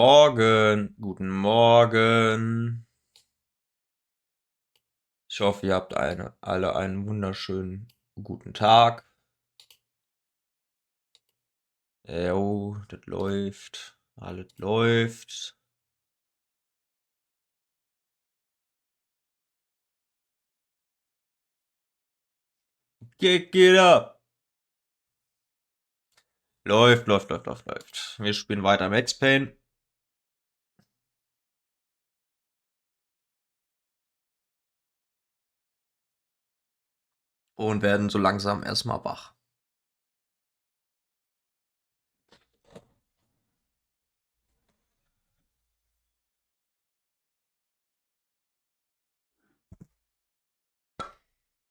Morgen, guten Morgen. Ich hoffe, ihr habt alle einen wunderschönen guten Tag. Jo, das läuft. Alles läuft. Geht ab. Läuft. Wir spielen weiter Max Payne. Und werden so langsam erstmal wach.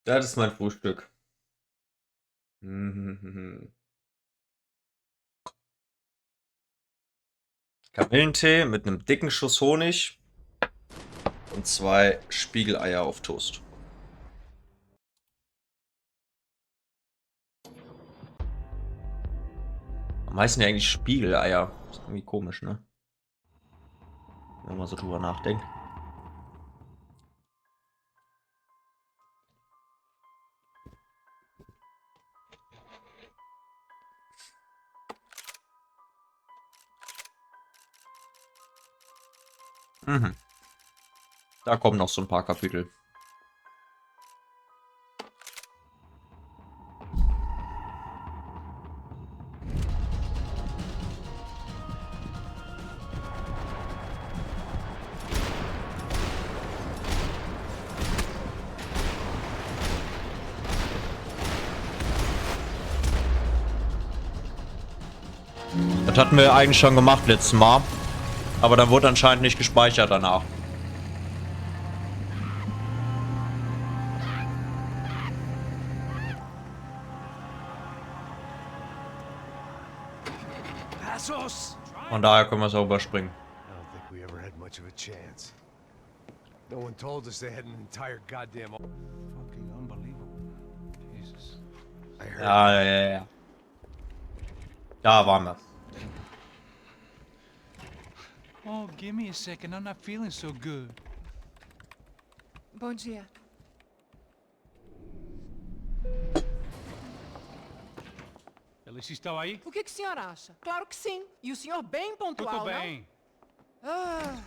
Das ist mein Frühstück. Kamillentee mit einem dicken Schuss Honig und 2 Spiegeleier auf Toast. Warum heißen die eigentlich Spiegeleier? Ist irgendwie komisch, ne? Wenn man so drüber nachdenkt. Mhm. Da kommen noch so ein paar Kapitel. Das hatten wir eigentlich schon gemacht letztes Mal. Aber dann wurde anscheinend nicht gespeichert danach. Von daher können wir es auch überspringen. I don't think we ever had much of a chance. No one told us they had an entire goddamn... Fucking unbelievable. Jesus. I heard Ja. Da waren wir. Oh, give me a second. I'm not feeling so good. Bom dia. Alice estava aí? O que o senhor acha? Claro que sim. E o senhor bem pontual, Tudo bem. não? Ah,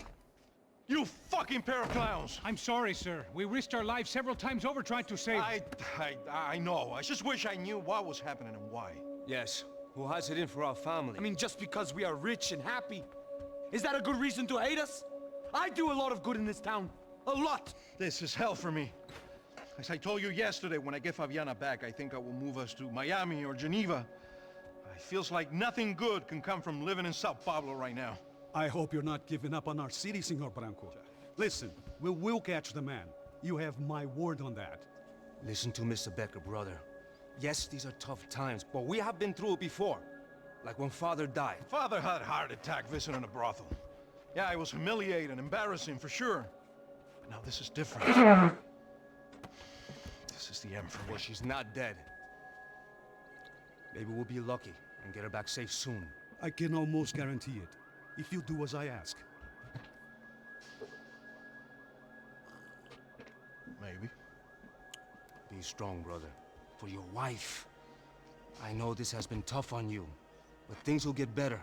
You fucking pair of clowns! I'm sorry, sir. We risked our lives several times over trying to save... I know. I just wish I knew what was happening and why. Yes, who has it in for our family? I mean, just because we are rich and happy, is that a good reason to hate us? I do a lot of good in this town. A lot! This is hell for me. As I told you yesterday, when I get Fabiana back, I think I will move us to Miami or Geneva. It feels like nothing good can come from living in Sao Paulo right now. I hope you're not giving up on our city, Senor Branco. Listen, we will catch the man. You have my word on that. Listen to Mr. Becker, brother. Yes, these are tough times, but we have been through it before. Like when Father died. Father had a heart attack visiting a brothel. Yeah, it was humiliating, embarrassing for sure. But now this is different. This is the end for me. Well, she's not dead. Maybe we'll be lucky and get her back safe soon. I can almost guarantee it, if you do as I ask. Maybe. Be strong, brother. For your wife. I know this has been tough on you, but things will get better.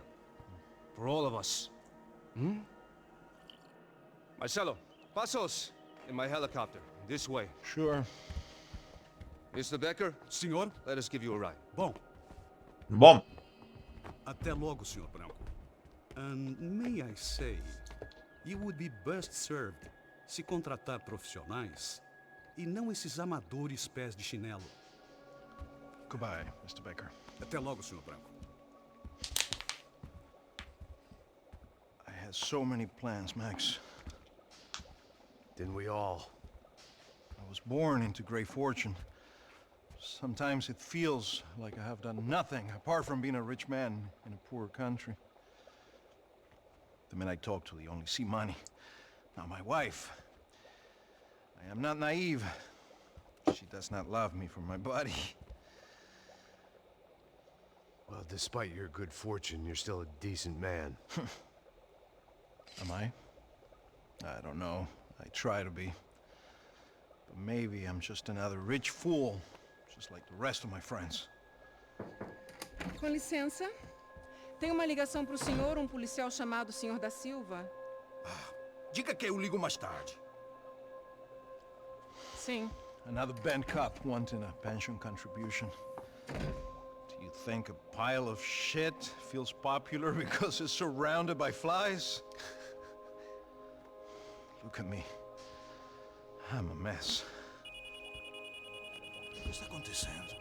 For all of us. Hmm? Marcelo, pasos in my helicopter. This way. Sure. Mr. Becker, Senhor? let us give you a ride. Bom, Bom. até logo, Senhor Branco. And may I say, you would be best served se contratar profissionais e não esses amadores pés de chinelo. Goodbye, Mr. Baker. Até logo, Senhor Branco. I had so many plans, Max. Didn't we all? I was born into great fortune. Sometimes it feels like I have done nothing apart from being a rich man in a poor country. The men I talk to, they only see money. Not my wife. I am not naive. She does not love me for my body. Well, despite your good fortune, you're still a decent man. Am I? I don't know. I try to be. But maybe I'm just another rich fool, just like the rest of my friends. Com licença. Tem uma ligação para o senhor, policial chamado Sr. da Silva? Diga que eu ligo mais tarde. Sim. Another bent cop wanting a pension contribution. Do you think a pile of shit feels popular because it's surrounded by flies? Look at me. I'm a mess. O que está acontecendo?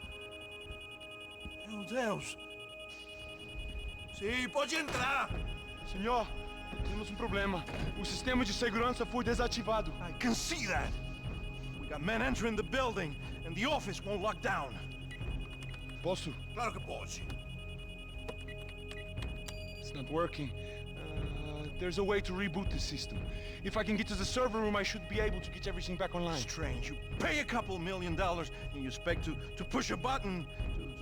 Meu Deus! Sim, pode entrar! Senhor, temos problema. O sistema de segurança foi desativado. I can see that. We got men entering the building, and the office won't lock down. Posso? Claro que pode. It's not working. There's a way to reboot the system. If I can get to the server room, I should be able to get everything back online. Strange. You pay a couple $1 million, and you expect to push a button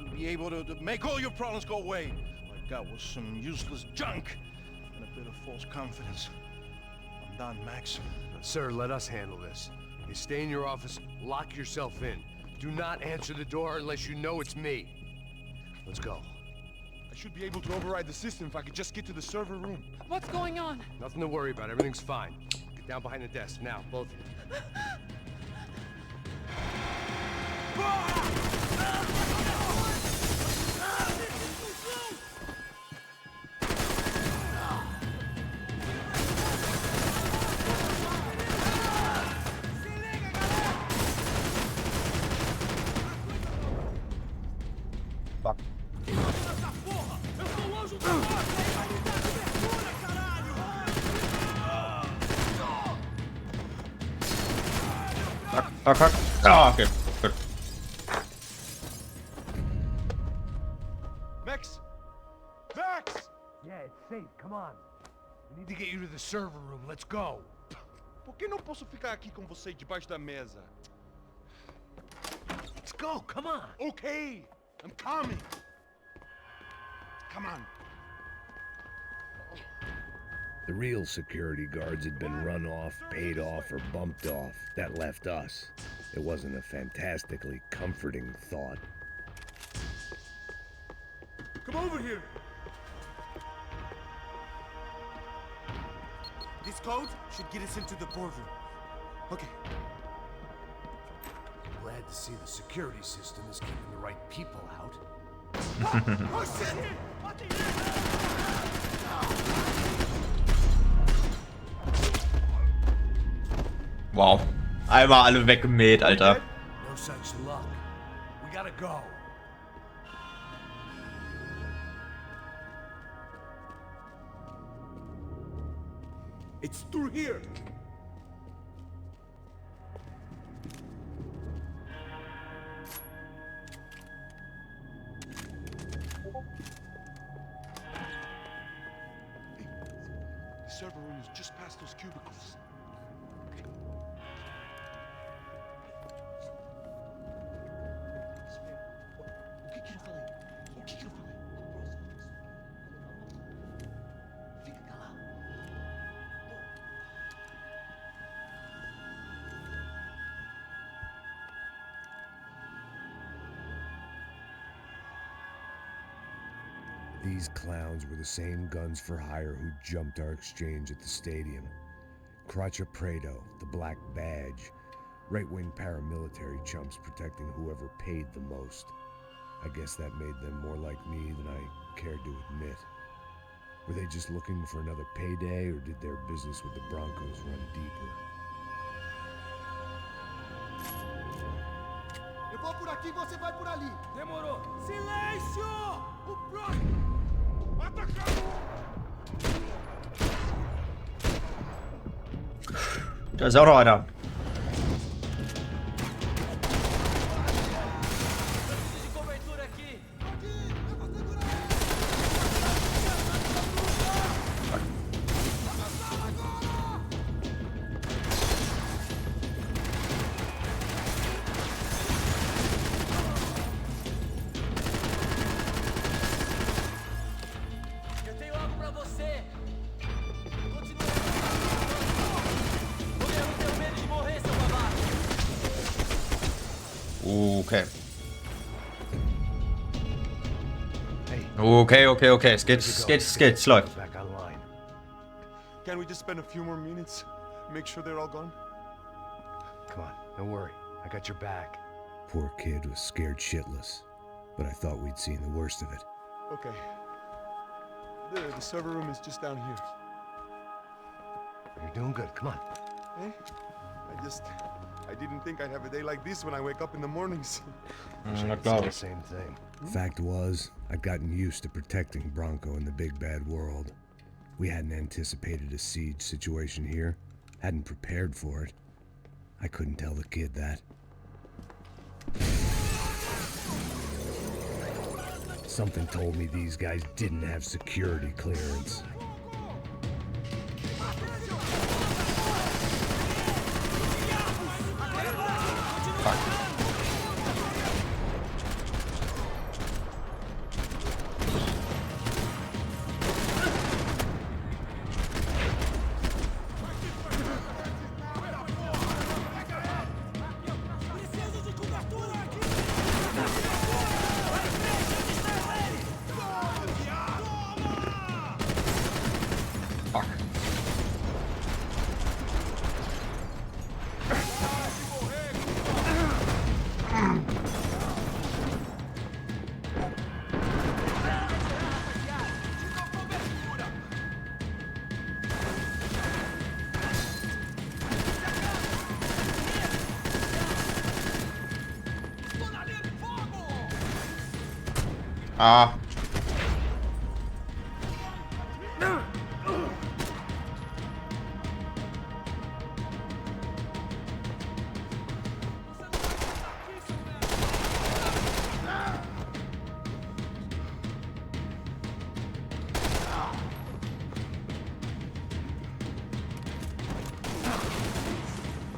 to be able to make all your problems go away. All I got was some useless junk and a bit of false confidence. I'm done, Max. Sir, let us handle this. You stay in your office, lock yourself in. Do not answer the door unless you know it's me. Let's go. I should be able to override the system if I could just get to the server room. What's going on? Nothing to worry about. Everything's fine. Get down behind the desk now, both of you. Fuck. Ah, okay. Good. Max! Max! Yeah, it's safe. Come on. We need to get you to the server room. Let's go. Por que não posso ficar aqui com você debaixo da mesa? Let's go. Come on. Okay, I'm coming. Come on. The real security guards had been run off, paid off, or bumped off. That left us. It wasn't a fantastically comforting thought. Come over here. This code should get us into the boardroom. Okay. Glad to see the security system is keeping the right people out. Oh shit! Wow. Einmal alle weggemäht, Alter. No such luck. We gotta go. It's through here. The server room is just past those cubicles. O que eu falei? O que eu falei? Fica calado. These clowns were the same guns for hire who jumped our exchange at the stadium. Crotcha Prado, the Black Badge, right-wing paramilitary chumps protecting whoever paid the most. I guess that made them more like me than I cared to admit. Were they just looking for another payday, or did their business with the Broncos run deeper? Eu vou por aqui, você vai por ali. Demorou. Silêncio! O próximo! Da ist auch noch einer. Eu tenho algo pra você. Continue. Okay. Hey, Okay. Es geht, läuft. back online. Can we just spend a few more minutes? Make sure they're all gone? Come on, don't worry. I got your back. Poor kid was scared shitless, but I thought we'd seen the worst of it. Okay. The server room is just down here. You're doing good. Come on. Eh? I didn't think I'd have a day like this when I wake up in the mornings. Na It's klar. the same thing. Fact was, I'd gotten used to protecting Bronco in the big bad world. We hadn't anticipated a siege situation here, hadn't prepared for it. I couldn't tell the kid that. Something told me these guys didn't have security clearance. Fuck. Ah.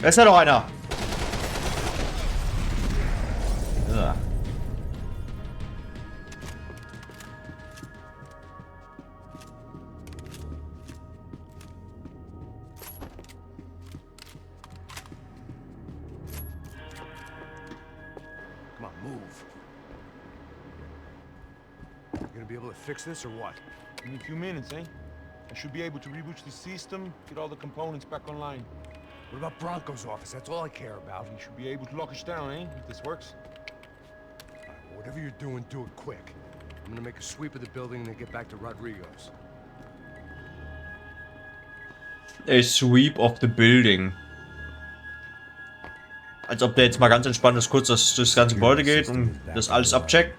Da ist ja noch einer. Ja. Come on, move. You gonna be able to fix this or what? Give me a few minutes, eh? I should be able to reboot the system, get all the components back online. What about Bronco's office? That's all I care about. You should be able to lock us down, eh? If this works. All right, well, whatever you're doing, do it quick. I'm gonna make a sweep of the building and then get back to Rodrigo's. A sweep of the building. Als ob der jetzt mal ganz entspannt ist, kurz das ganze Gebäude geht und das alles abcheckt.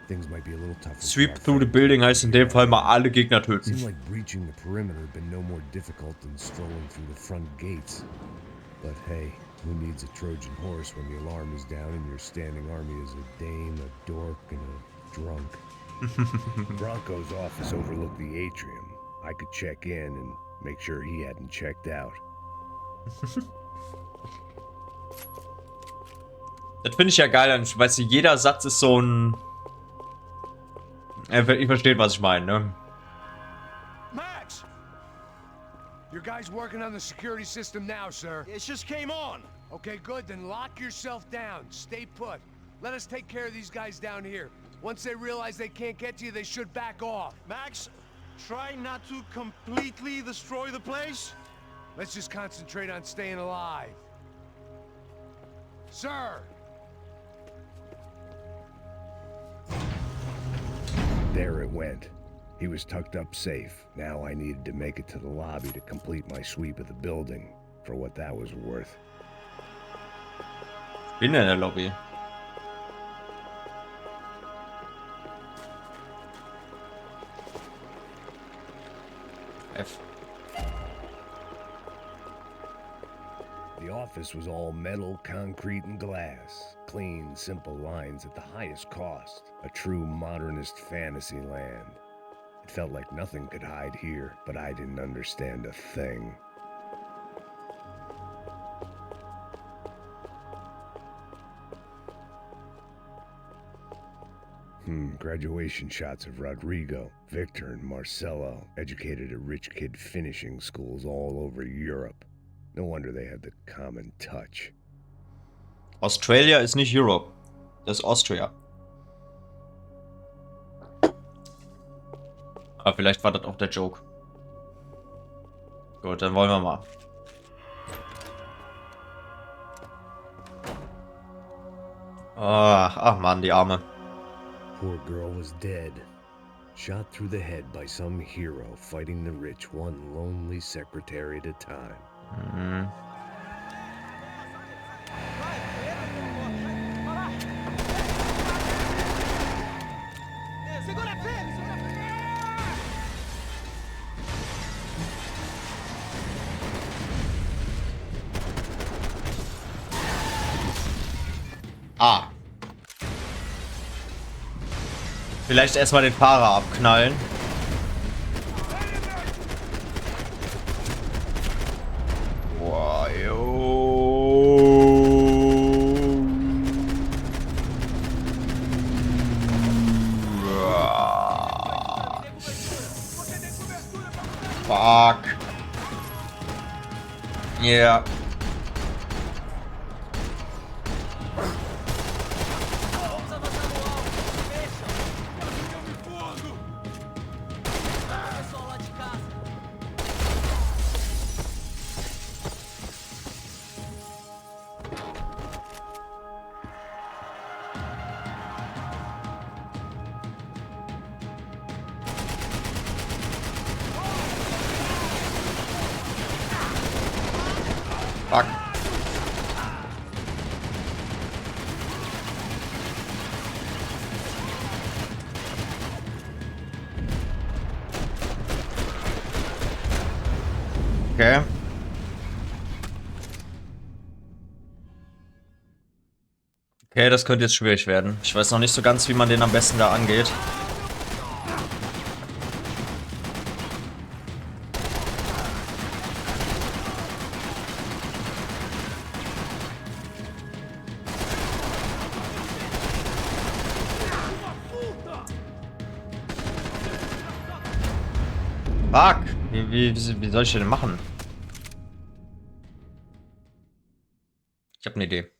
Things might be a little tougher. Sweep through the building heißt in dem Fall mal alle Gegner töten. Seemed like breaching the perimeter had been no more difficult than strolling through the front gates. But hey, who needs a Trojan horse when the alarm is down and your standing army is a dame, a dork, and a drunk? Bronco's office overlooked the atrium. I could check in and make sure he hadn't checked out. Das finde ich ja geil, weißt du, jeder Satz ist so ein... Ihr versteht, was ich meine, ne? Max! Your guy's working on the security system now, sir. It just came on. Okay, good. Then lock yourself down. Stay put. Let us take care of these guys down here. Once they realize they can't get to you, they should back off. Max, try not to completely destroy the place. Let's just concentrate on staying alive. Sir! There it went. He was tucked up safe. Now I needed to make it to the lobby to complete my sweep of the building, for what that was worth. Bin in der Lobby. F. The office was all metal, concrete, and glass. Clean, simple lines at the highest cost. A true modernist fantasy land. It felt like nothing could hide here, but I didn't understand a thing. Graduation shots of Rodrigo, Victor, and Marcelo, educated at rich kid finishing schools all over Europe. No wonder they had the common touch. Australia ist nicht Europe. Das ist Austria. Aber vielleicht war das auch der Joke. Gut, dann wollen wir mal. Ach Mann, die Arme. Poor girl was dead. Shot through the head by some hero fighting the rich one lonely secretary at a time. Mhm. Ah. Vielleicht erstmal den Fahrer abknallen. Boah, Fuck. Yeah. Fuck. Okay. Okay, das könnte jetzt schwierig werden. Ich weiß noch nicht so ganz, wie man den am besten da angeht. Fuck! Wie soll ich den machen? Ich habe eine Idee.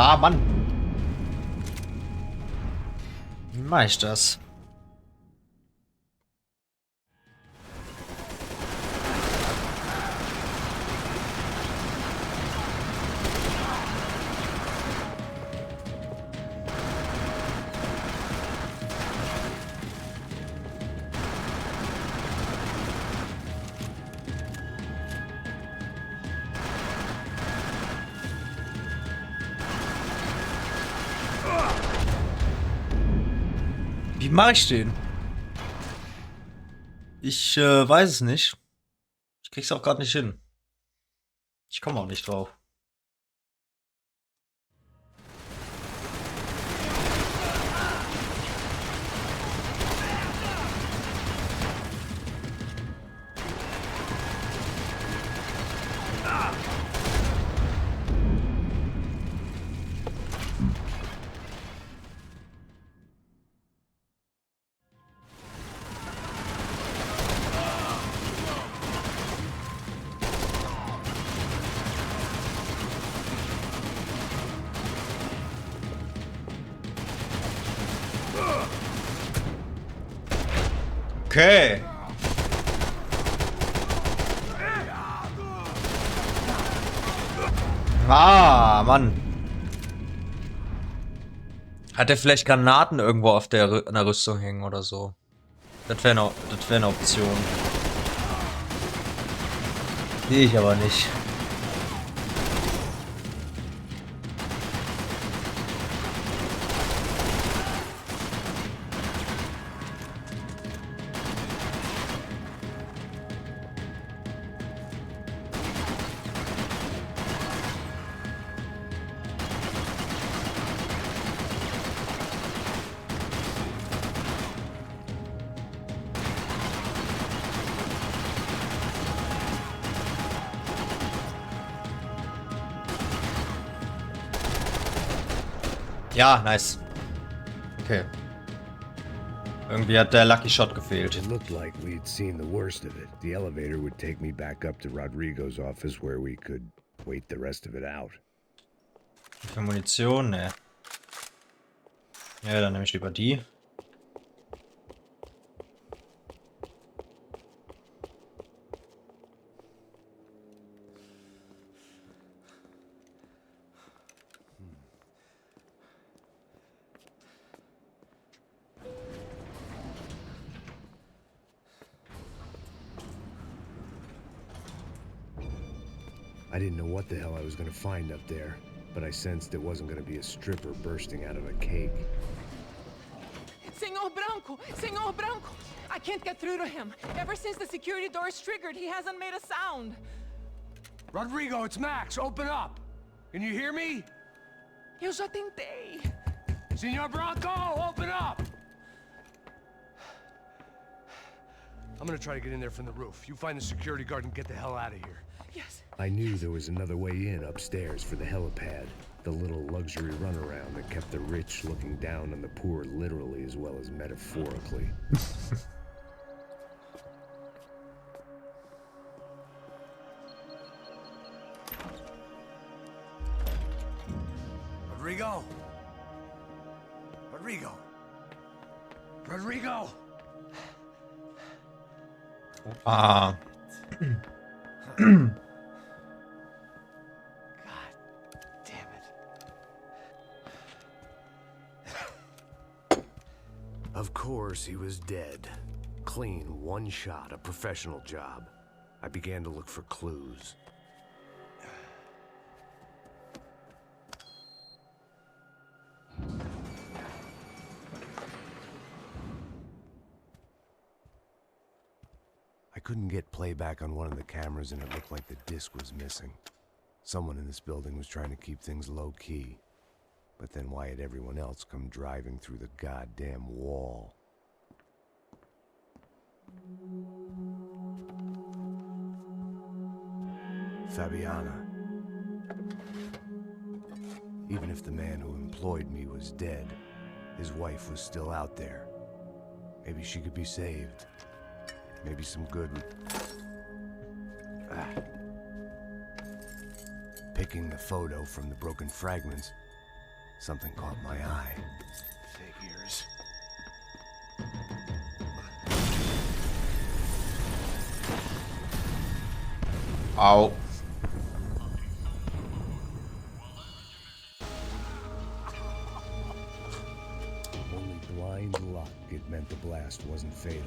Ah, Mann. Wie mache ich das? Wie mache ich den? Ich weiß es nicht. Ich krieg's auch gerade nicht hin. Ich komme auch nicht drauf. Okay. Ah, Mann. Hat er vielleicht Granaten irgendwo auf der an der Rüstung hängen oder so? Das wäre eine Option. Sehe ich aber nicht. Ja, nice. Okay. Irgendwie hat der Lucky Shot gefehlt. It looked like we'd seen the worst of it. The elevator would take me back up to Rodrigo's office where we could wait the rest of it out. Für Munition, ne. Ja, dann nehme ich lieber die. I didn't know what the hell I was gonna find up there, but I sensed it wasn't gonna be a stripper bursting out of a cake. Senor Branco! Senor Branco! I can't get through to him. Ever since the security door is triggered, he hasn't made a sound. Rodrigo, it's Max. Open up. Can you hear me? Eu já tentei. Senor Branco, open up! I'm gonna try to get in there from the roof. You find the security guard and get the hell out of here. Yes. I knew there was another way in upstairs for the helipad, the little luxury runaround that kept the rich looking down on the poor literally as well as metaphorically. Rodrigo? Rodrigo? Rodrigo? Ah. God damn it. Of course, he was dead. Clean, one shot, a professional job. I began to look for clues. I couldn't get playback on one of the cameras and it looked like the disc was missing. Someone in this building was trying to keep things low-key. But then why had everyone else come driving through the goddamn wall? Fabiana. Even if the man who employed me was dead, his wife was still out there. Maybe she could be saved. Maybe some good would... Picking the photo from the broken fragments, something caught my eye. Figures. Au. Only blind luck it meant the blast wasn't fatal.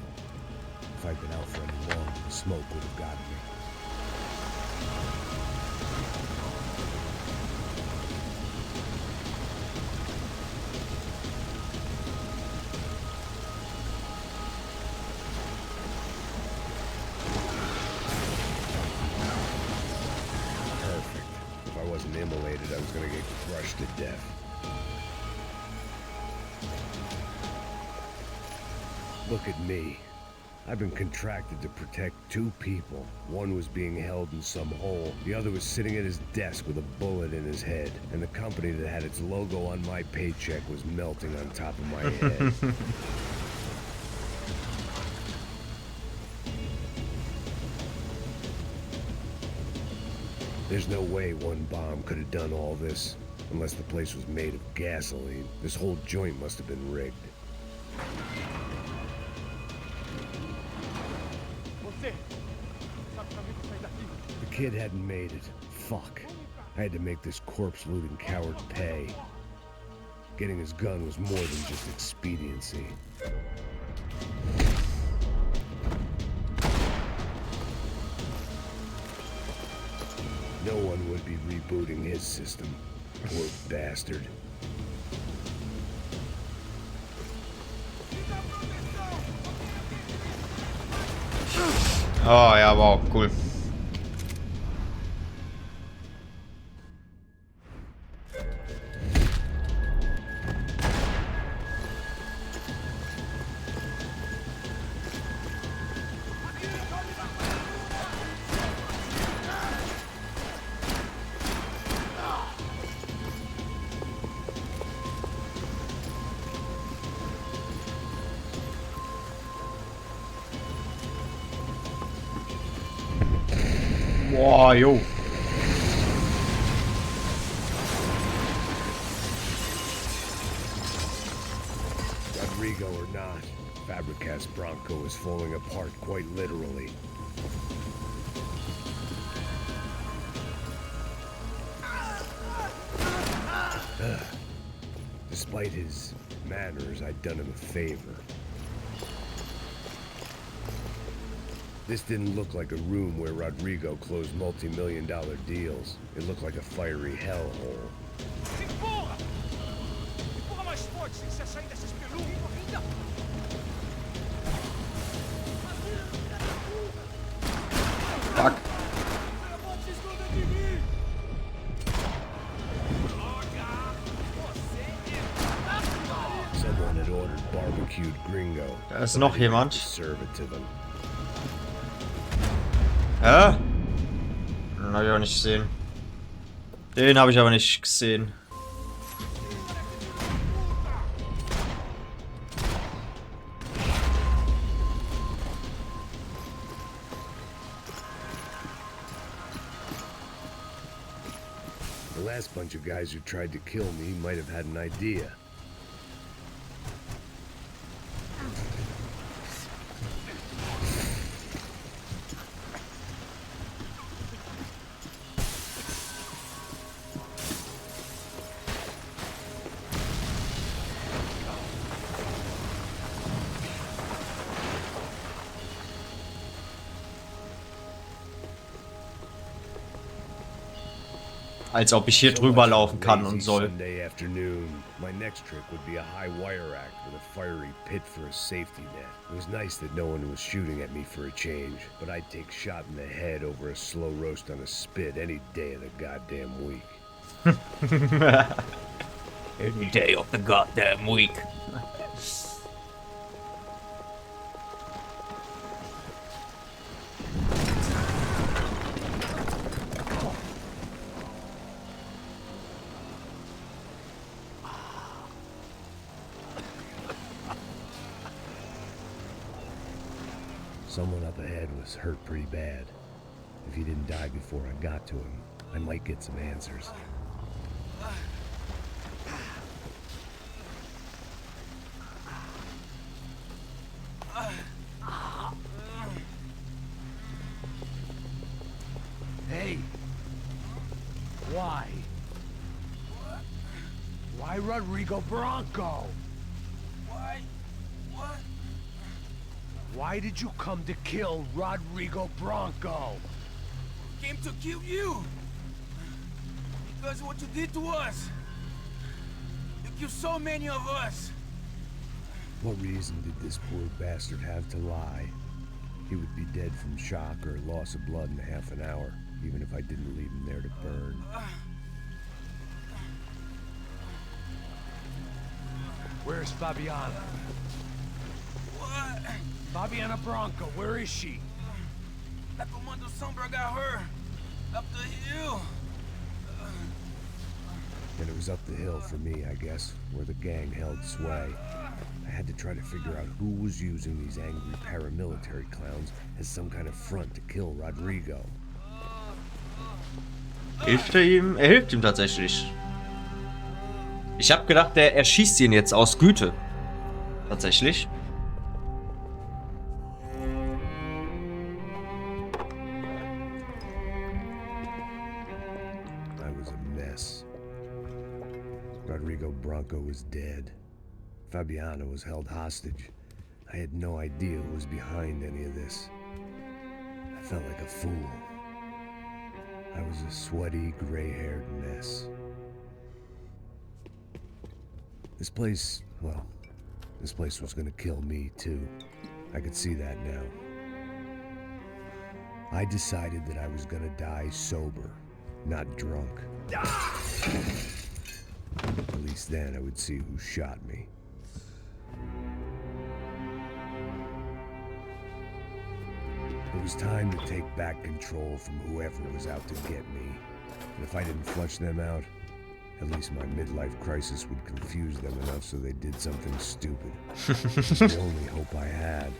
If I'd been out for any longer, the smoke would have gotten me. Perfect. If I wasn't immolated, I was gonna get crushed to death. Look at me. I've been contracted to protect two people. One was being held in some hole. The other was sitting at his desk with a bullet in his head. And the company that had its logo on my paycheck was melting on top of my head. There's no way one bomb could have done all this. Unless the place was made of gasoline. This whole joint must have been rigged. The kid hadn't made it. Fuck. I had to make this corpse-looting coward pay. Getting his gun was more than just expediency. No one would be rebooting his system. Poor bastard. Oh ja, wow, cool. Boah, jo. Rodrigo or not, Fabricas Bronco is falling apart quite literally. Despite his manners, I'd done him a favor. This didn't look like a room where Rodrigo closed multi-million-dollar deals. It looked like a fiery hellhole. Empurra! Empurra mais forte sem se sair dessa espelunca! Fuck. Someone had ordered barbecued gringo. Da ist noch jemand. Serve it to them. Hä? Den habe ich auch nicht gesehen. Den habe ich aber nicht gesehen. The last bunch of guys who tried to kill me might have had an idea. Als ob ich hier drüber laufen kann und soll. Sunday afternoon. My next trick would be a high wire act with a fiery pit for a safety net. It was nice that no one was shooting at me for a change, but I'd take shot in the head over a slow roast on a spit any day of the goddamn week. Any day of the goddamn week. Someone up ahead was hurt pretty bad. If he didn't die before I got to him, I might get some answers. Hey! Why? Why Rodrigo Bronco? Why? What? Why did you come to kill Rodrigo Bronco? Came to kill you! Because of what you did to us! You killed so many of us! What reason did this poor bastard have to lie? He would be dead from shock or loss of blood in half an hour, even if I didn't leave him there to burn. Where's Fabiana? What? Fabiana Bronco, where is she? That Comando Sombra got her! Up the hill! And it was up the hill for me, I guess, where the gang held sway. I had to try to figure out who was using these angry paramilitary clowns as some kind of front to kill Rodrigo. Hilft er ihm? Er hilft ihm tatsächlich. Ich habe gedacht, der erschießt ihn jetzt aus Güte. Tatsächlich. I was a mess. Rodrigo Bronco was dead. Fabiana was held hostage. I had no idea who was behind any of this. I felt like a fool. I was a sweaty, gray-haired mess. This place, well, this place was gonna kill me too. I could see that now. I decided that I was gonna die sober, not drunk. At least then I would see who shot me. It was time to take back control from whoever was out to get me. And if I didn't flush them out, at least my midlife crisis would confuse them enough so they did something stupid. The only hope I had.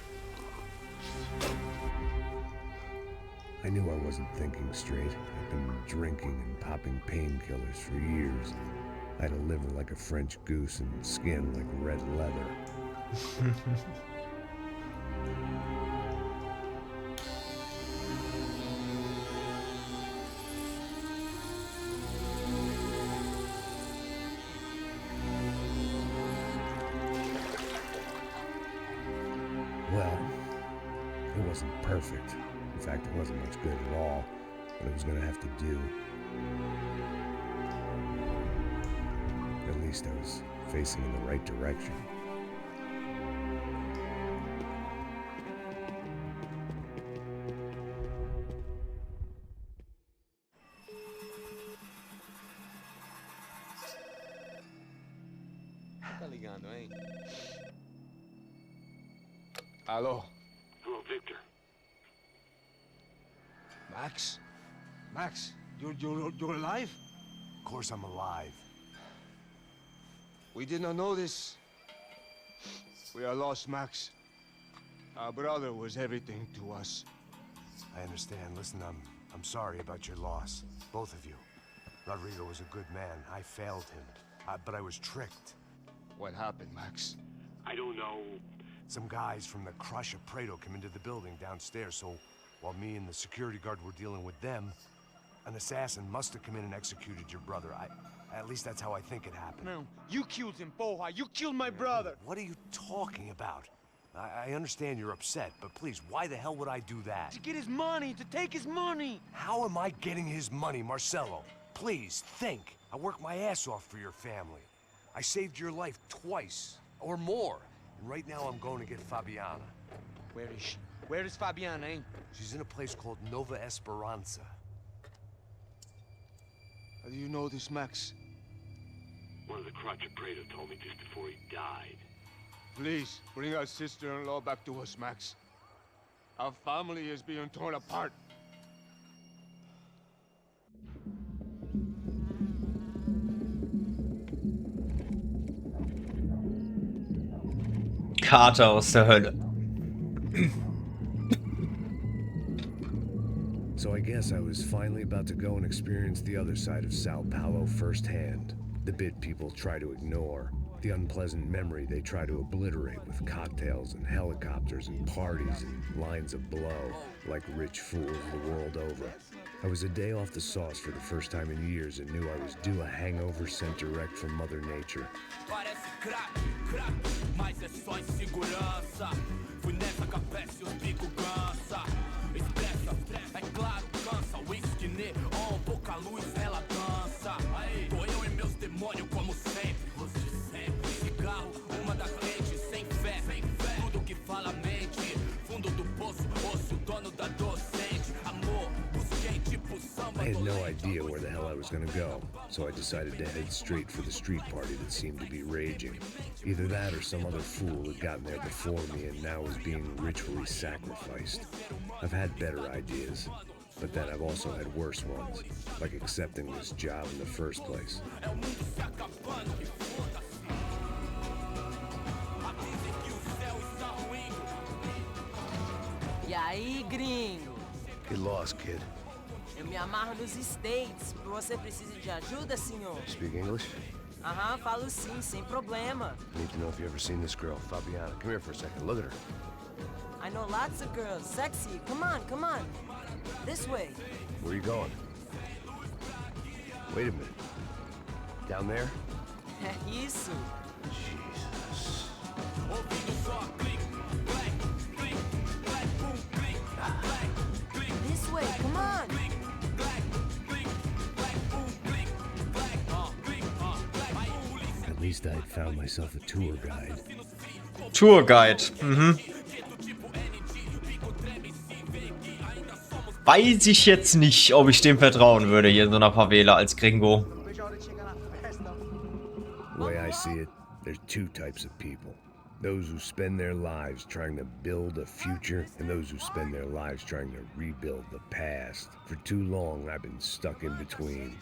I knew I wasn't thinking straight. I'd been drinking and popping painkillers for years. I had a liver like a French goose and skin like red leather. Well, it wasn't perfect. In fact, it wasn't much good at all, but it was gonna have to do. At least I was facing in the right direction. Tá ligando, hein? Hello. Hello, Victor. Max? Max, you're alive? Of course I'm alive. We did not know this. We are lost, Max. Our brother was everything to us. I understand. Listen, I'm sorry about your loss. Both of you. Rodrigo was a good man. I failed him. But I was tricked. What happened, Max? I don't know. Some guys from the Crush of Prado came into the building downstairs, so while me and the security guard were dealing with them, an assassin must have come in and executed your brother. At least that's how I think it happened. No, you killed him, porra. You killed my brother. What are you talking about? I understand you're upset, but please, why the hell would I do that? To get his money, to take his money. How am I getting his money, Marcelo? Please, think. I worked my ass off for your family. I saved your life twice, or more. And right now I'm going to get Fabiana. Where is she? Where is Fabiana, eh? She's in a place called Nova Esperanza. How do you know this, Max? One of the Crotch of Prado told me just before he died. Please, bring our sister-in-law back to us, Max. Our family is being torn apart. Kater aus der Hölle. So I guess I was finally about to go and experience the other side of Sao Paulo firsthand. The bit people try to ignore. The unpleasant memory they try to obliterate with cocktails and helicopters and parties and lines of blow, like rich fools the world over. I was a day off the sauce for the first time in years and knew I was due a hangover sent direct from Mother Nature. I had no idea where the hell I was gonna go, so I decided to head straight for the street party that seemed to be raging. Either that or some other fool had gotten there before me and now was being ritually sacrificed. I've had better ideas, but then I've also had worse ones, like accepting this job in the first place. E aí, gringo? Get lost, kid. Eu me amarro nos States. Você precisa de ajuda, senhor? Speak English? Aham, falo sim, sem problema. I need to know if you've ever seen this girl, Fabiana. Come here for a second. Look at her. I know lots of girls. Sexy. Come on, come on. This way. Where are you going? Wait a minute. Down there? Isso. Jesus. This way, come on. At least I'd found myself a tour guide. Tour Guide. Weiß ich jetzt nicht, ob ich dem vertrauen würde hier in so einer Favela als Gringo. The way I see it, there's two types of people. Those who spend their lives trying to build a future, and those who spend their lives trying to rebuild the past. For too long, I've been stuck in between.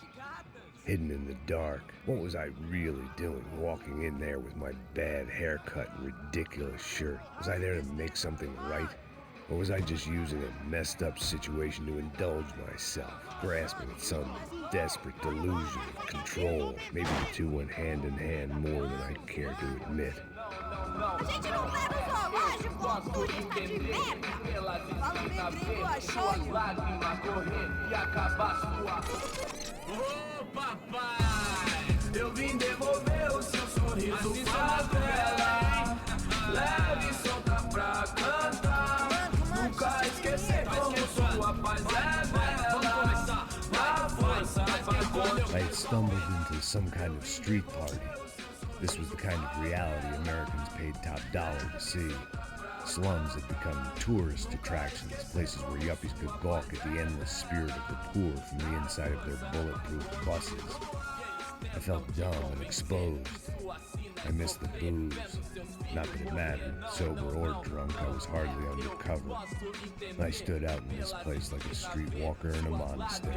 Hidden in the dark. What was I really doing walking in there with my bad haircut and ridiculous shirt? Was I there to make something right? Or was I just using a messed up situation to indulge myself, grasping at some desperate delusion of control? Maybe the two went hand in hand more than I care to admit. A gente não leva os relógios, turista de merda! Fala bem gringo, achou? Ô papai, eu vim devolver o seu sorriso favela. Leve e solta pra cantar. Nunca esquecer como sua paz é bela. Na força I had stumbled into some kind of street party. This was the kind of reality Americans paid top dollar to see. Slums had become tourist attractions, places where yuppies could gawk at the endless spirit of the poor from the inside of their bulletproof buses. I felt dumb and exposed. I missed the booze. Not that it mattered, sober or drunk, I was hardly undercover. I stood out in this place like a streetwalker in a monastery.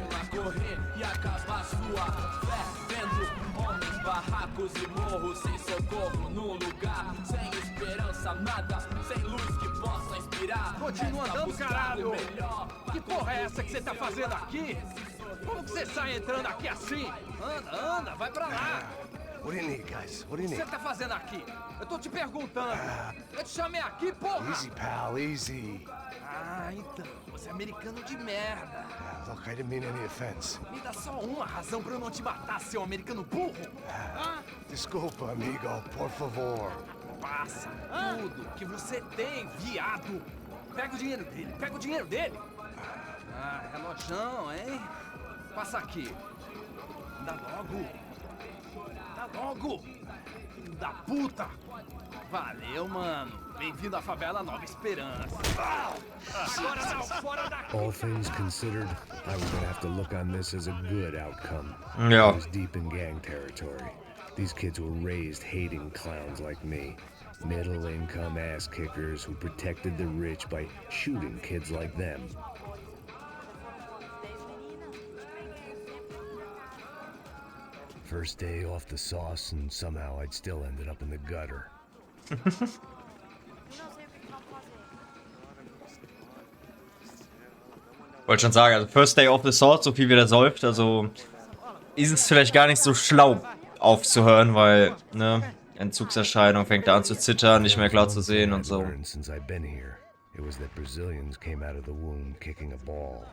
Continua andando, caralho! Que porra é essa que você tá fazendo aqui? Como que você sai entrando aqui assim? Anda, vai pra lá! What do you need, guys? What do you O que need? você tá fazendo aqui? Eu tô te perguntando. Eu te chamei aqui, porra! Easy, pal, easy. Ah, então. Você é americano de merda. Look, I didn't mean any offense. Me dá só uma razão pra eu não te matar, seu americano burro. Desculpa, amigo, por favor. Passa tudo que você tem, viado. Pega o dinheiro dele, pega o dinheiro dele. Ah, relojão, hein? Passa aqui. Dá logo. Dá logo. Filho da puta. Valeu, mano. Bem-vindo à favela Nova Esperança. Agora não, fora daqui. All things considered, I was gonna have to look on this as a good outcome. Yeah. I was deep in gang territory. These kids were raised hating clowns like me. Middle-income ass-kickers who protected the rich by shooting kids like them. First day off the sauce, and somehow I'd still ended up in the gutter. Wollte schon sagen, also First Day of the Sword, so viel wie der säuft, also ist es vielleicht gar nicht so schlau aufzuhören, weil, ne, Entzugserscheinung, fängt er an zu zittern, nicht mehr klar zu sehen und so. Since I've been here, it was that Brazilians came out of the womb kicking a ball.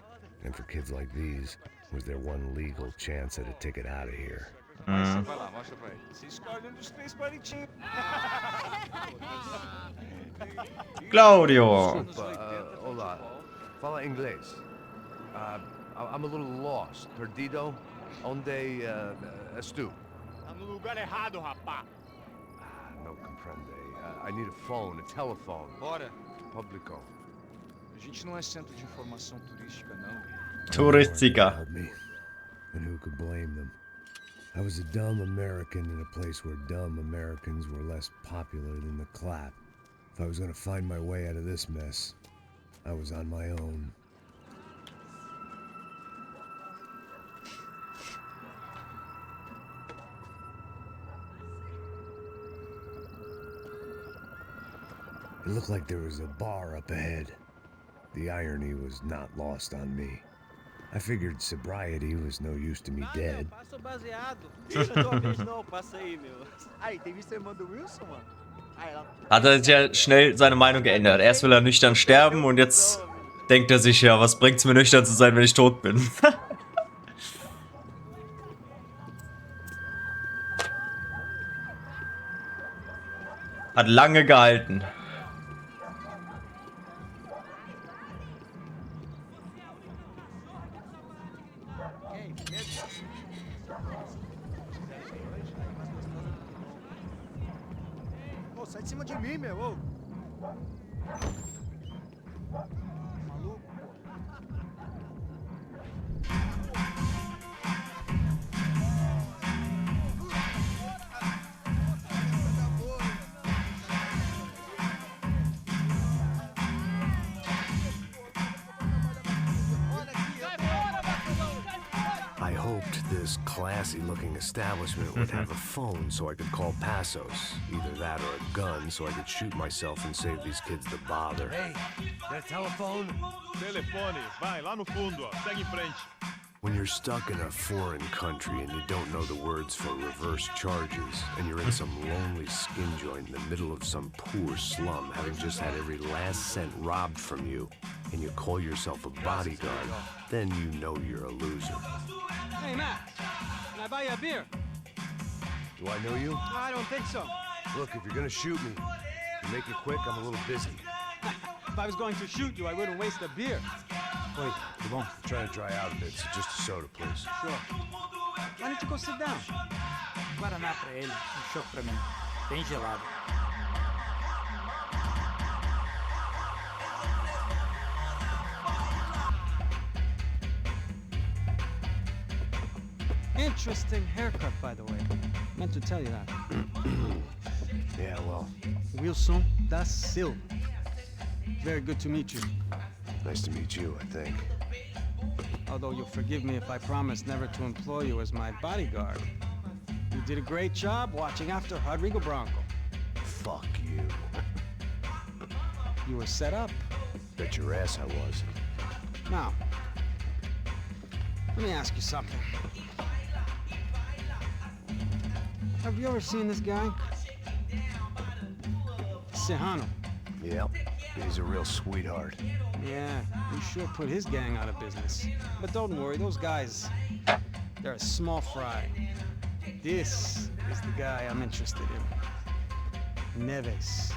And for kids like these, was their one legal chance at a ticket out of here. Vai lá, mostra pra ele. Você escolhe dos três palitinhos. Claudio! Olá, fala inglês. I'm a little lost. Perdido? Onde estou? Tá no lugar errado, rapá. Não compreende. I need a phone, a telephone. Bora. Publico. A gente não é centro de informação turística, não. Touristica. Help me. And who could blame them? I was a dumb American in a place where dumb Americans were less popular than the clap. If I was gonna find my way out of this mess, I was on my own. It looked like there was a bar up ahead. The irony was not lost on me. I figured sobriety was no use to me dead. Passa o baseado. Ih, tua vez não, passa aí, meu. Aí, tem visto a irmã do Wilson, mano? Hat er sich ja schnell seine Meinung geändert. Erst will er nüchtern sterben und jetzt denkt er sich, ja, was bringt's mir nüchtern zu sein, wenn ich tot bin? Hat lange gehalten. Pô, sai de cima de mim, meu. Ô. Maluco. I hoped this this classy-looking establishment would have a phone so I could call Passos. Either that or a gun so I could shoot myself and save these kids the bother. Hey, got a telephone? Telefone, vai, lá no fundo, ó. Segue em frente. When you're stuck in a foreign country and you don't know the words for reverse charges, and you're in some lonely skin joint in the middle of some poor slum, having just had every last cent robbed from you, and you call yourself a bodyguard, then you know you're a loser. Hey, Matt, can I buy you a beer? Do I know you? I don't think so. Look, if you're gonna shoot me, to make it quick, I'm a little busy. If I was going to shoot you, I wouldn't waste a beer. Wait, come on. I'm trying to dry out a bit, so just a soda, please. Sure. Why don't you go sit down? Guaraná pra ele, chopp pra mim. Bem gelado. Interesting haircut, by the way. Meant to tell you that. Yeah, well, Wilson da Silva. Very good to meet you. nice to meet you, I think. Although you'll forgive me if I promise never to employ you as my bodyguard. You did a great job watching after Rodrigo Branco. Fuck you. You were set up. Bet your ass I was. Now, let me ask you something. Have you ever seen this guy? Serrano. Yep, he's a real sweetheart. Yeah, he sure put his gang out of business. But don't worry, those guys, they're a small fry. This is the guy I'm interested in. Neves.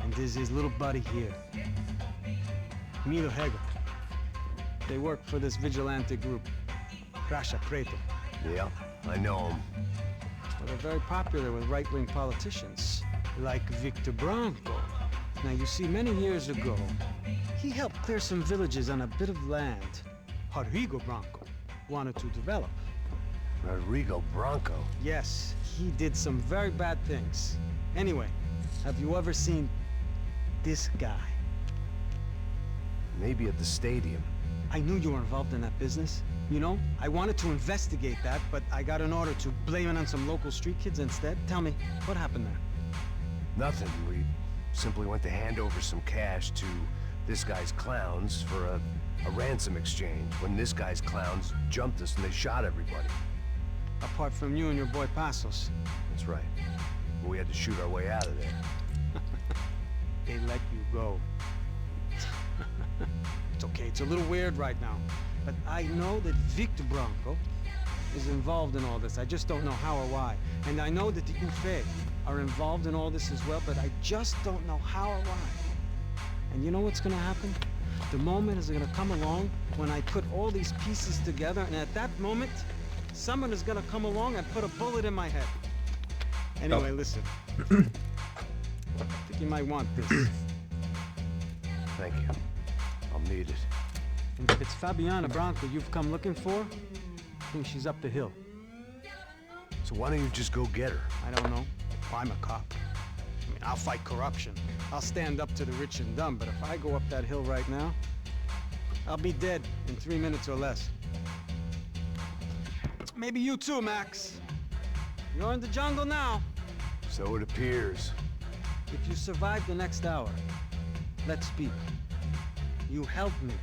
And this is his little buddy here. Milo Hegel. They work for this vigilante group, Caixa Preto. Yeah, I know him. Well, they're very popular with right-wing politicians, like Victor Branco. Now, you see, many years ago, he helped clear some villages on a bit of land Rodrigo Branco wanted to develop. Rodrigo Branco? Yes, he did some very bad things. Anyway, have you ever seen this guy? Maybe at the stadium. I knew you were involved in that business. You know, I wanted to investigate that, but I got an order to blame it on some local street kids instead. Tell me, what happened there? Nothing. We simply went to hand over some cash to this guy's clowns for a ransom exchange when this guy's clowns jumped us and they shot everybody. Apart from you and your boy Passos. That's right. But we had to shoot our way out of there. They let you go. It's okay, it's a little weird right now. But I know that Victor Branco is involved in all this. I just don't know how or why. And I know that the UFE are involved in all this as well, but I just don't know how or why. And you know what's gonna happen? The moment is gonna come along when I put all these pieces together, and at that moment, someone is gonna come along and put a bullet in my head. Anyway, listen. I think you might want this. Thank you. I'll need it. And if it's Fabiana Branco you've come looking for, I think she's up the hill. So why don't you just go get her? I don't know. I'm a cop. I mean, I'll fight corruption. I'll stand up to the rich and dumb, but if I go up that hill right now, I'll be dead in 3 minutes or less. Maybe you too, Max. You're in the jungle now. So it appears. If you survive the next hour, let's speak. You help me.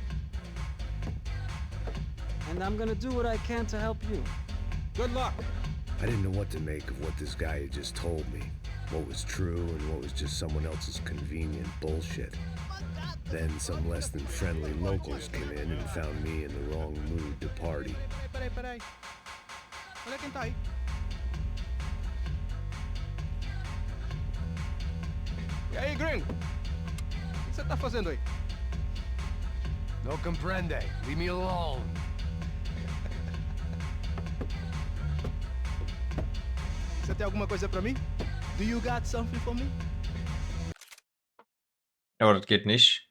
And I'm gonna do what I can to help you. Good luck. I didn't know what to make of what this guy had just told me. What was true and what was just someone else's convenient bullshit. Then some less than friendly locals came in and found me in the wrong mood to party. Peraí. Olha quem tá aí. E aí, gringo? O que você tá fazendo aí? No comprende. Leave me alone. Você tem alguma coisa pra mim? Do you got something for me? Ja, aber das geht nicht.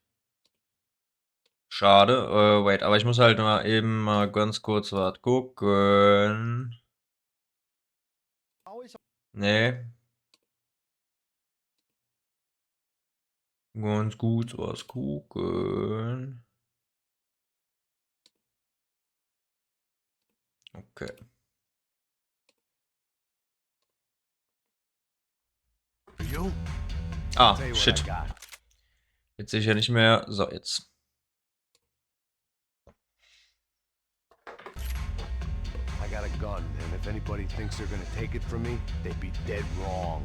Schade. Wait, aber ich muss halt mal eben mal ganz kurz was gucken. Nee. Ganz gut was gucken. Okay. Ah, shit. Jetzt sehe ich ja nicht mehr. So, jetzt. I got a gun, and if anybody thinks they're gonna take it from me, they'd be dead wrong.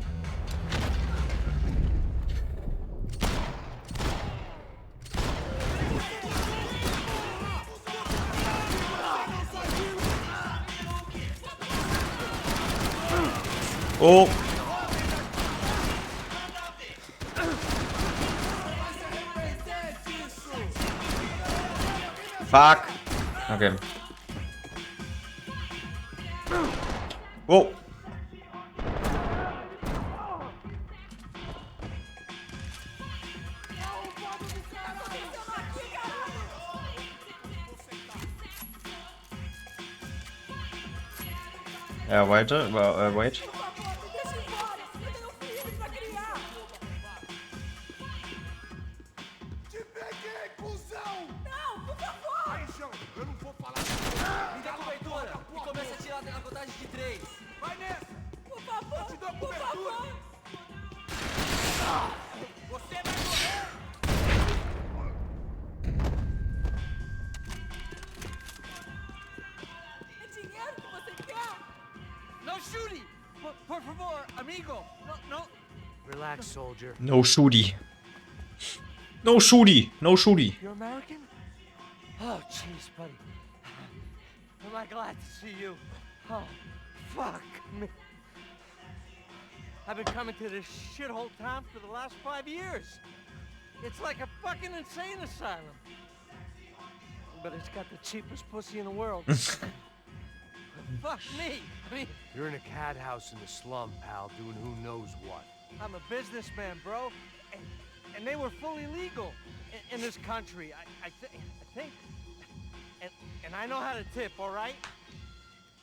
Oh. Fuck. Okay. Oh. Ja, weiter, wait. Por favor, amigo. No. Relax, soldier. No shooty. No shooty. No shooty. You're American? Oh, jeez, buddy. Am I glad to see you? Oh, fuck me. I've been coming to this shithole town for the last 5 years. It's like a fucking insane asylum. But it's got the cheapest pussy in the world. Fuck me. I mean, You're in a cat house in the slum, pal, doing who knows what. I'm a businessman, bro. And they were fully legal in this country. I think. And I know how to tip, all right?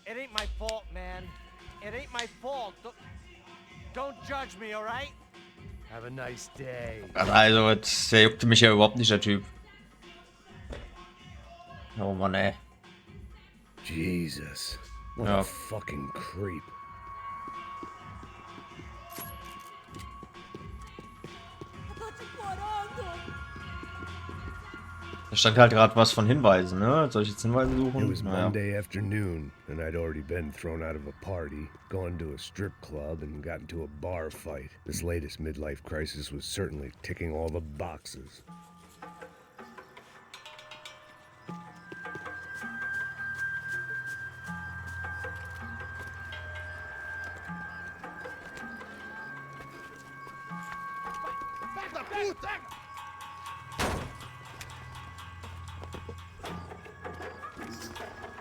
It ain't my fault, man. It ain't my fault. Don't judge me, all right? Have a nice day. Also, der juckte mich ja überhaupt nicht, der Typ. Oh Mann, ey. Jesus. What a fucking creep. Da stand halt gerade was von Hinweisen, ne? Soll ich jetzt Hinweise suchen? It was Monday afternoon, and I'd already been thrown out of a party, gone to a strip club, and got into a bar fight. This latest midlife crisis was certainly ticking all the boxes.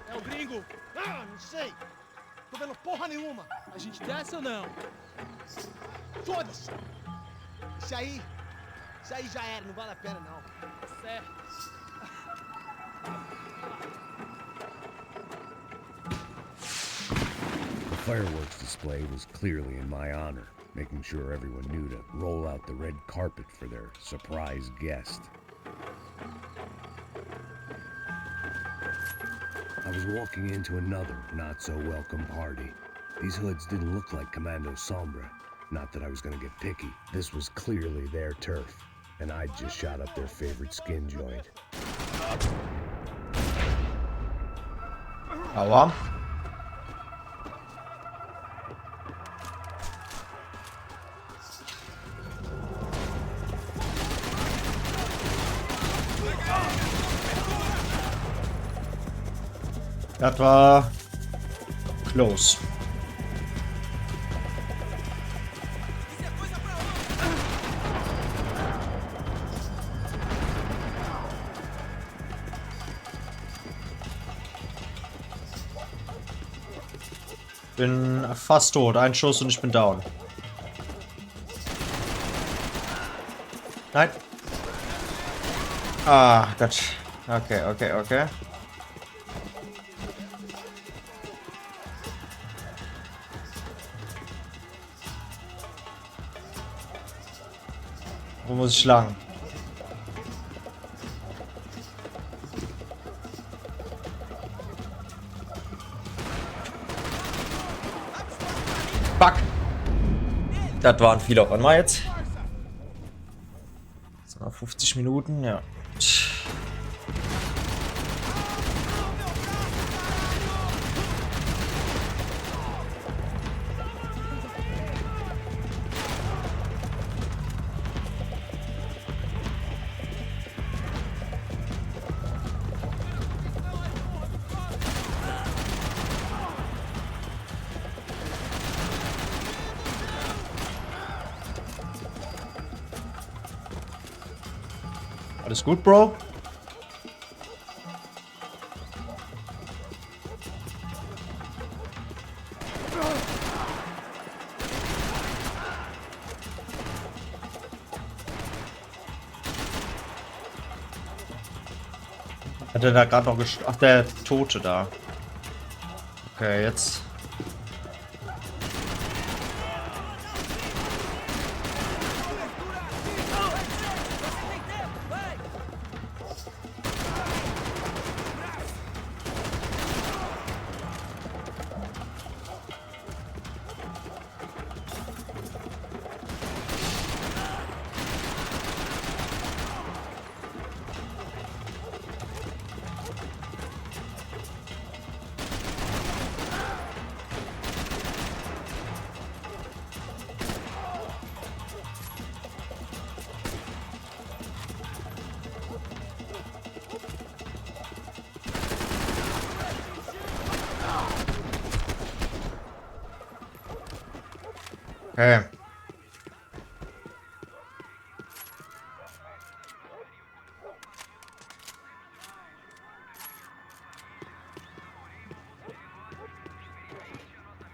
É o gringo. Ah, não sei. Tô vendo porra nenhuma. A gente desce ou não? Foda-se. Isso aí já era, não vale a pena não. Certo. The fireworks display was clearly in my honor, making sure everyone knew to roll out the red carpet for their surprise guest. I was walking into another not-so-welcome party. These hoods didn't look like Commando Sombra. Not that I was gonna get picky. This was clearly their turf, and I'd just shot up their favorite skin joint. Aua. Das war close. Bin fast tot. Ein Schuss und ich bin down. Nein. Ah, Gott. Okay. Wo muss ich lang? Das waren viele auf einmal jetzt. 50 Minuten, ja. Alles gut, Bro? Hat er da gerade noch Ach, der Tote da. Okay, jetzt. Okay.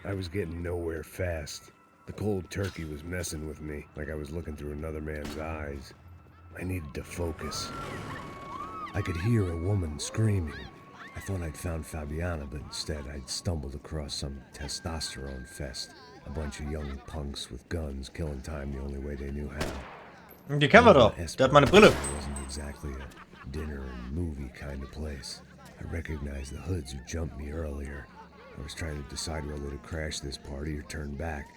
I was getting nowhere fast. The cold turkey was messing with me, like I was looking through another man's eyes. I needed to focus. I could hear a woman screaming. I thought I'd found Fabiana, but instead I'd stumbled across some testosterone fest. A bunch of young punks with guns killing time the only way they knew how. Die kennen wir doch. Der hat meine Brille. It wasn't exactly a dinner and movie kind of place. I recognized the hoods who jumped me earlier. I was trying to decide whether to crash this party or turn back,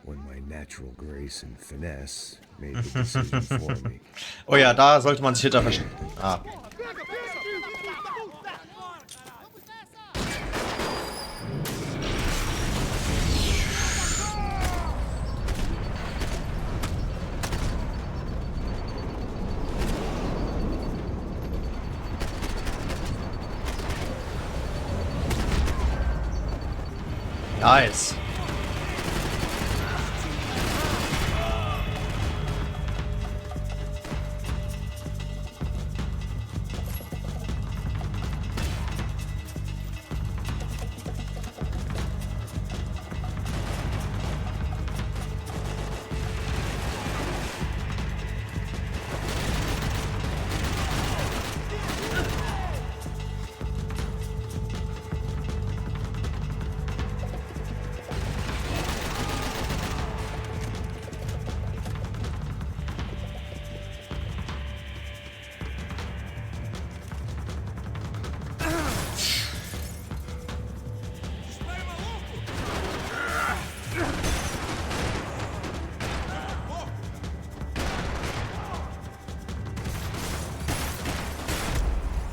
when my natural grace and finesse made the decision for me. Oh ja, da sollte man sich hinter verstecken. Ah. Nice.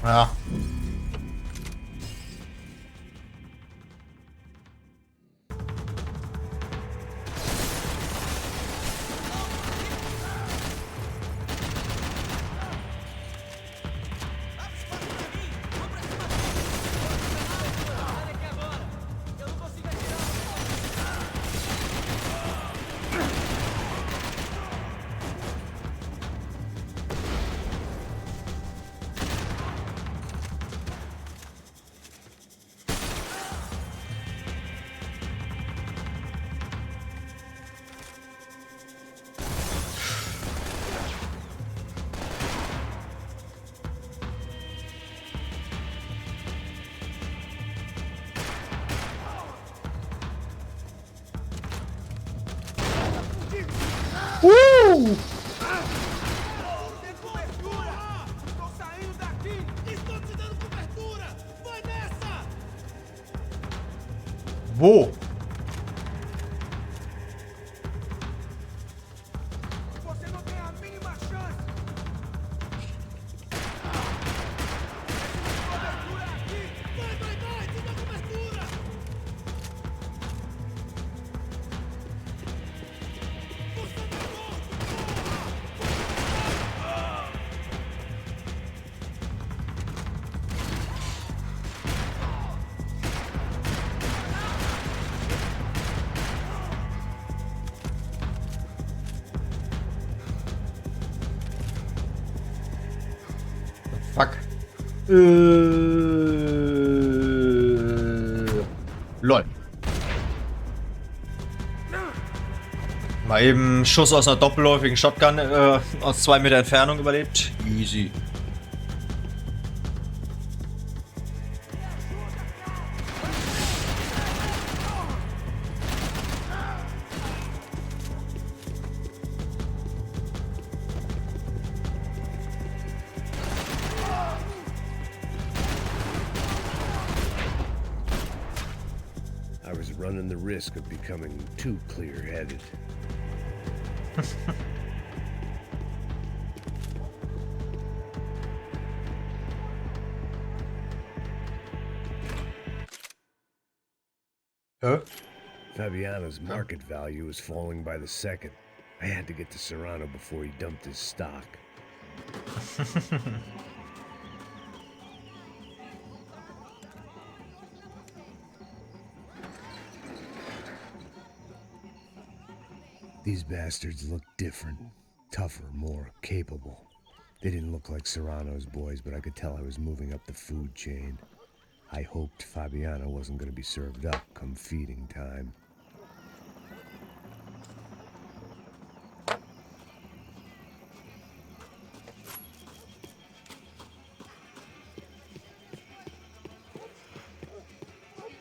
Ja. Tem cobertura! Tô saindo daqui! Estou te dando cobertura! Vai nessa! Wo? Fuck. Lol. Mal eben Schuss aus einer doppelläufigen Shotgun aus 2 Meter Entfernung überlebt. Easy. I was running the risk of becoming too clear-headed. Huh? Fabiana's market value is falling by the second. I had to get to Serrano before he dumped his stock. These bastards look different, tougher, more capable. They didn't look like Serrano's boys, but I could tell I was moving up the food chain. I hoped Fabiana wasn't going to be served up come feeding time.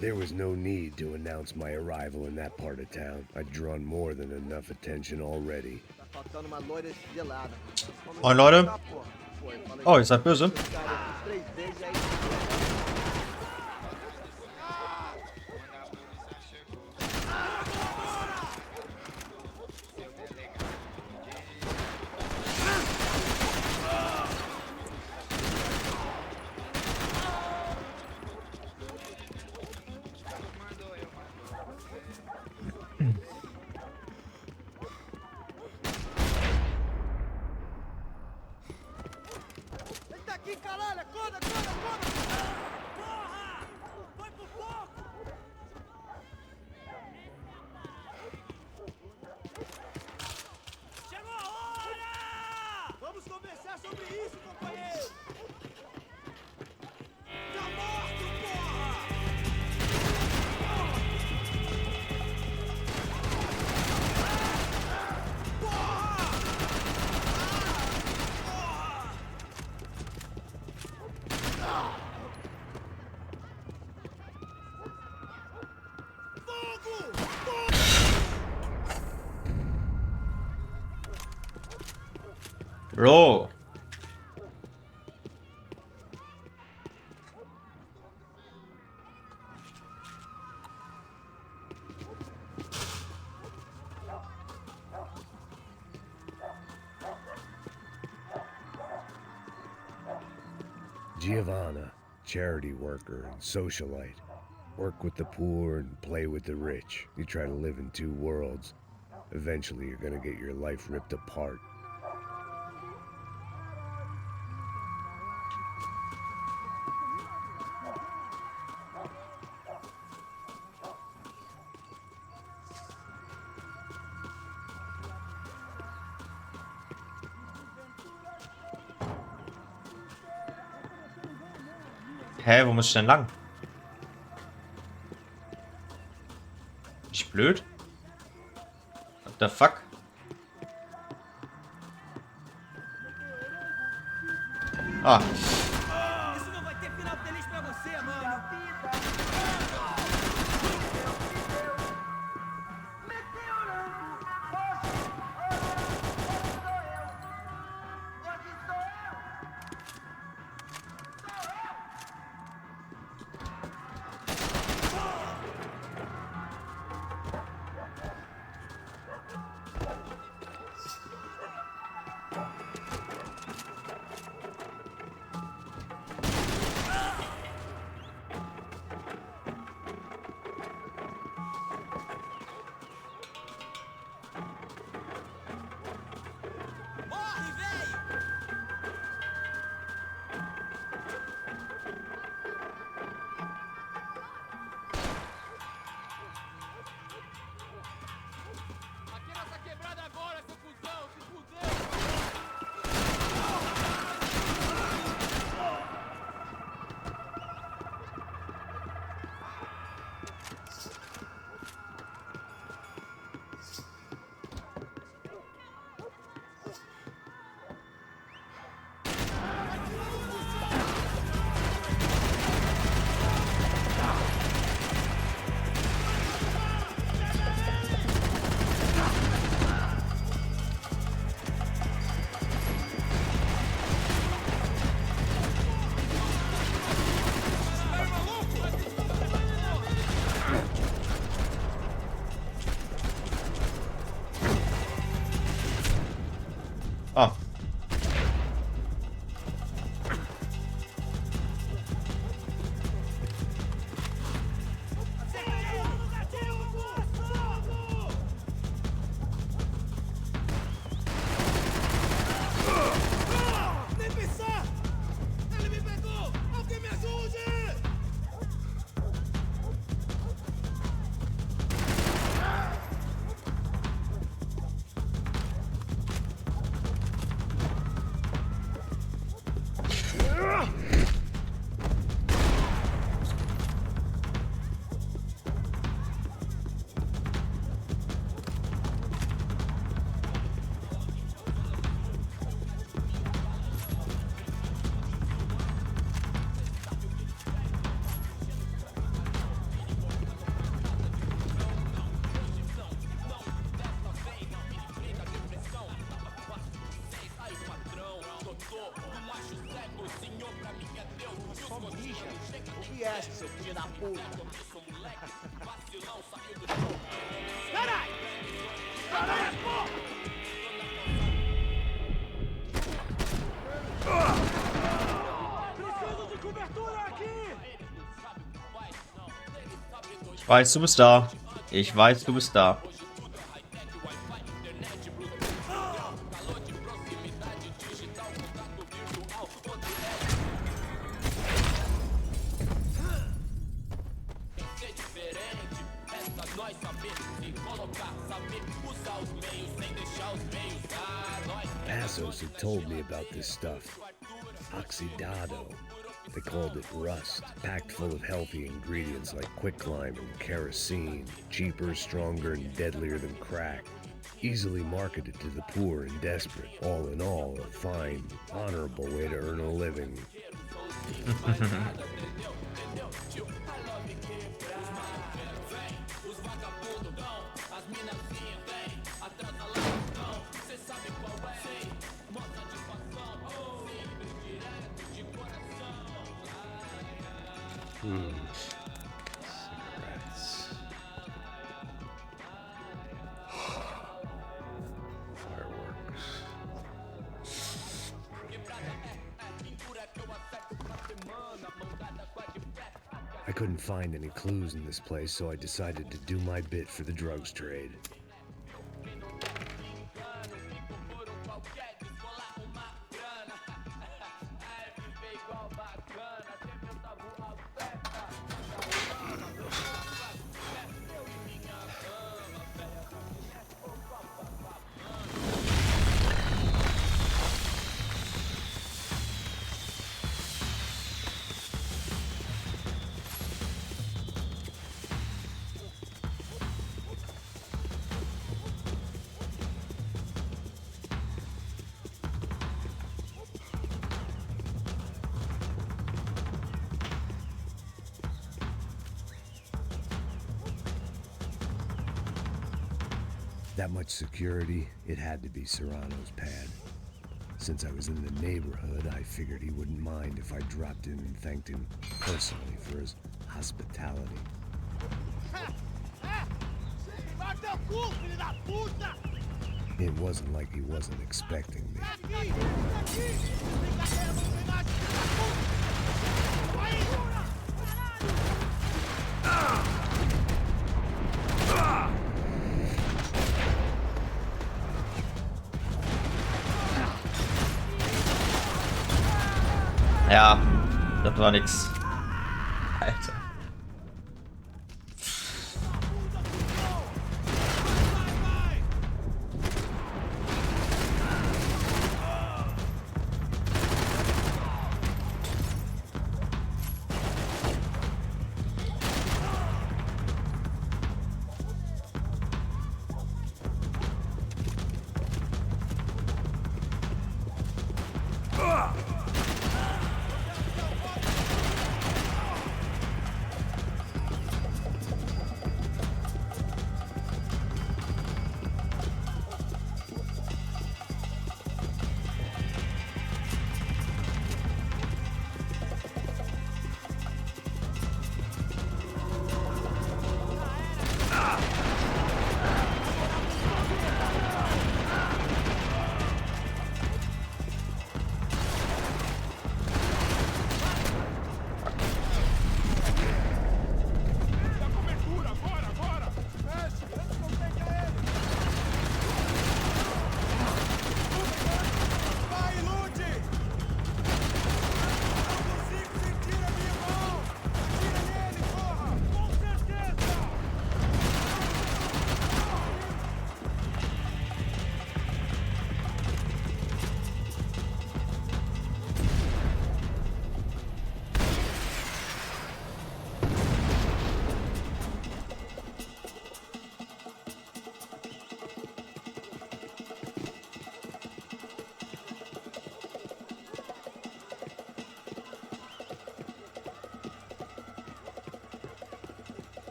There was no need to announce my arrival in that part of town. I'd drawn more than enough attention already. Moin Leute. Oh, ihr seid böse. Bro. Giovanna, charity worker and socialite. Work with the poor and play with the rich. You try to live in two worlds. Eventually you're gonna get your life ripped apart. Hä, wo muss ich denn lang? Bin ich blöd? What the fuck? Ah. Ah. Nem pensar! Ele me pegou! Alguém me ajude! Só mija. O que é, seu filho da puta? Caralho! Caralho, porra! Preciso de cobertura aqui! Ich weiß, du bist da. Ich weiß, du bist da. Passos had told me about this stuff. Oxidado. They called it rust, packed full of healthy ingredients like quicklime and kerosene, cheaper, stronger, and deadlier than crack. Easily marketed to the poor and desperate. All in all, a fine, honorable way to earn a living. Cigarettes. Fireworks. I couldn't find any clues in this place, so I decided to do my bit for the drugs trade. That much security, it had to be Serrano's pad. Since I was in the neighborhood, I figured he wouldn't mind if I dropped in and thanked him personally for his hospitality. It wasn't like he wasn't expecting me. Ja, das war nix. Alter.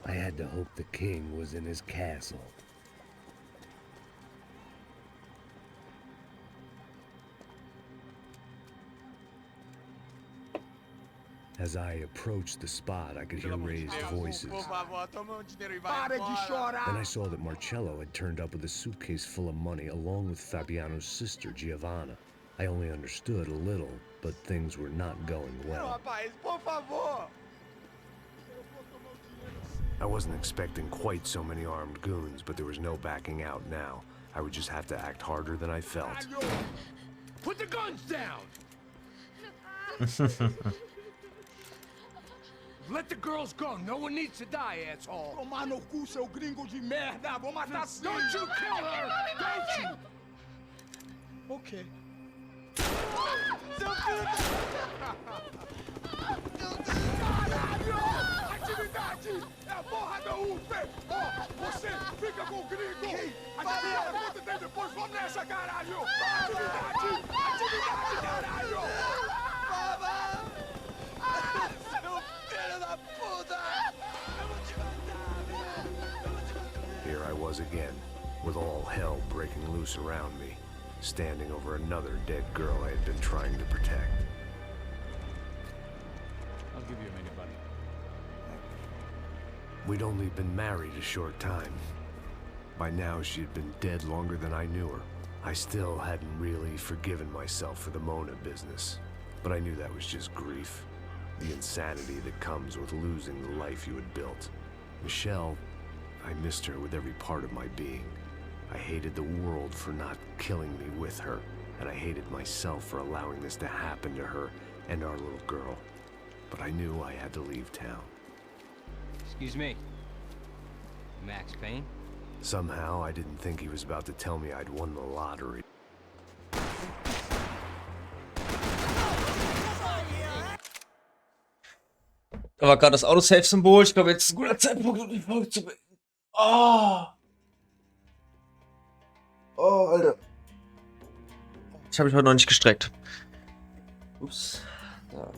I had to hope the king was in his castle. As I approached the spot, I could hear raised voices. Then I saw that Marcello had turned up with a suitcase full of money along with Fabiano's sister, Giovanna. I only understood a little, but things were not going well. I wasn't expecting quite so many armed goons, but there was no backing out now. I would just have to act harder than I felt. Put the guns down! Let the girls go. No one needs to die, asshole. Tomar no cu, seu gringo de merda. Vou matar sim. Don't you kill her! Don't you! Okay. Caralho! Atividade! É a porra da UP! Ó, você fica com o gringo! A gente fala quanto tem depois, vamos nessa, caralho! Atividade! Atividade, caralho! Seu filho da puta! Eu vou te matar, Here I was again, with all hell breaking loose around me, standing over another dead girl I had been trying to protect. I'll give you a minute, buddy. We'd only been married a short time. By now, she had been dead longer than I knew her. I still hadn't really forgiven myself for the Mona business, but I knew that was just grief. The insanity that comes with losing the life you had built. Michelle, I missed her with every part of my being. I hated the world for not killing me with her, and I hated myself for allowing this to happen to her and our little girl. But I knew I had to leave town. Excuse me. Max Payne? Somehow, I didn't think he was about to tell me I'd won the lottery. Da war gerade das Autosave-Symbol. Ich glaube, jetzt ist ein guter Zeitpunkt, um die Folge zu beenden. Oh. Oh, Alter. Ich habe mich heute noch nicht gestreckt. Ups. Da.